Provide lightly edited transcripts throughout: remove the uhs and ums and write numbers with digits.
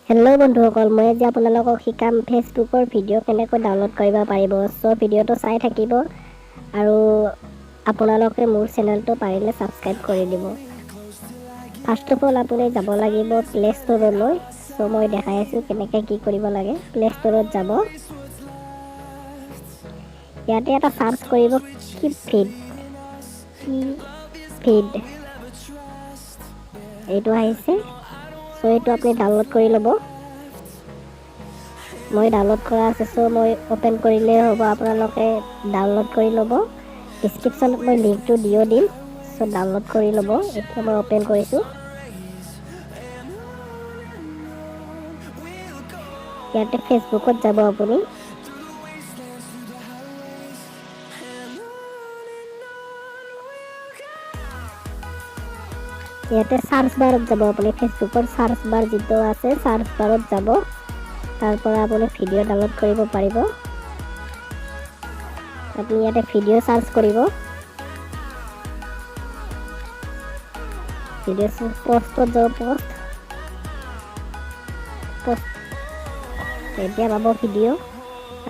Hello' বন্ধুসকল, মই আজি আপোনালোকক শিকাম ফেচবুকৰ ভিডিঅ' কেনেকৈ ডাউনলোড কৰিব পাৰিব। চ' ভিডিঅ'টো চাই থাকিব আৰু আপোনালোকে মোৰ চেনেলটো পাৰিলে ছাবস্ক্ৰাইব কৰি দিব। ফাৰ্ষ্ট অফ অল আপুনি যাব লাগিব প্লে ষ্ট'ৰলৈ। চ' মই দেখাই আছোঁ কেনেকৈ কি কৰিব লাগে। প্লে ষ্ট'ৰত যাব, ইয়াতে এটা চাৰ্চ কৰিব কি ফিড এইটো আহিছে। চ' এইটো আপুনি ডাউনলোড কৰি ল'ব। মই ডাউনলোড কৰা আছে, চ' মই অ'পেন কৰিলেই হ'ব। আপোনালোকে ডাউনলোড কৰি ল'ব। ডিছক্ৰিপশ্যনত মই লিংকটো দিও দিম। চ' ডাউনলোড কৰি ল'ব। এতিয়া মই অ'পেন কৰিছোঁ। ইয়াতে ফেচবুকত যাব আপুনি। ইয়াতে চাৰ্চ বাৰত যাব আপুনি। ফেচবুকৰ চাৰ্চ বাৰ যিটো আছে, চাৰ্চ বাৰত যাব। তাৰ পৰা আপুনি ভিডিঅ' ডাউনলোড কৰিব পাৰিব। আপুনি ইয়াতে ভিডিঅ' চাৰ্চ কৰিব। ভিডিঅ' পষ্টত যাব, পষ্ট এতিয়া পাব ভিডিঅ'।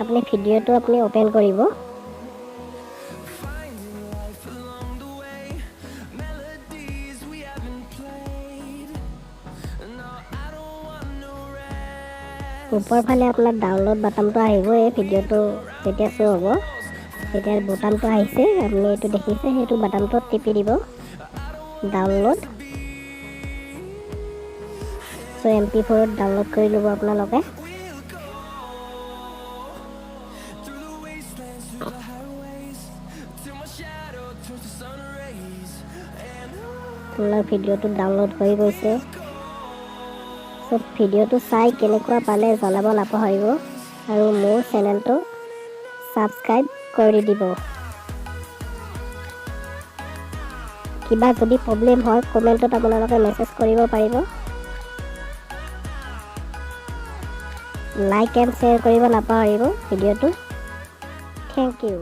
আপুনি ভিডিঅ'টো আপুনি অ'পেন কৰিব। ওপৰ ফালে আপোনাৰ ডাউনলোড বাটনটো আহিব। এই ভিডিঅ'টো যেতিয়া শ্ব' হ'ব, তেতিয়া বাটনটো আহিছে, আপুনি এইটো দেখিছে, সেইটো বাটনটোত টিপি দিব। ডাউনলোড চ' MP4ত ডাউনলোড কৰি ল'ব আপোনালোকে। আপোনাৰ ভিডিঅ'টো ডাউনলোড হৈ গৈছে। চ' ভিডিঅ'টো চাই কেনেকুৱা পালে জনাব নাপাহৰিব আৰু মোৰ চেনেলটো ছাবস্ক্ৰাইব কৰি দিব। কিবা যদি প্ৰব্লেম হয় কমেণ্টত আপোনালোকে মেছেজ কৰিব পাৰিব। লাইক এণ্ড শ্বেয়াৰ কৰিব নাপাহৰিব ভিডিঅ'টো। Thank U.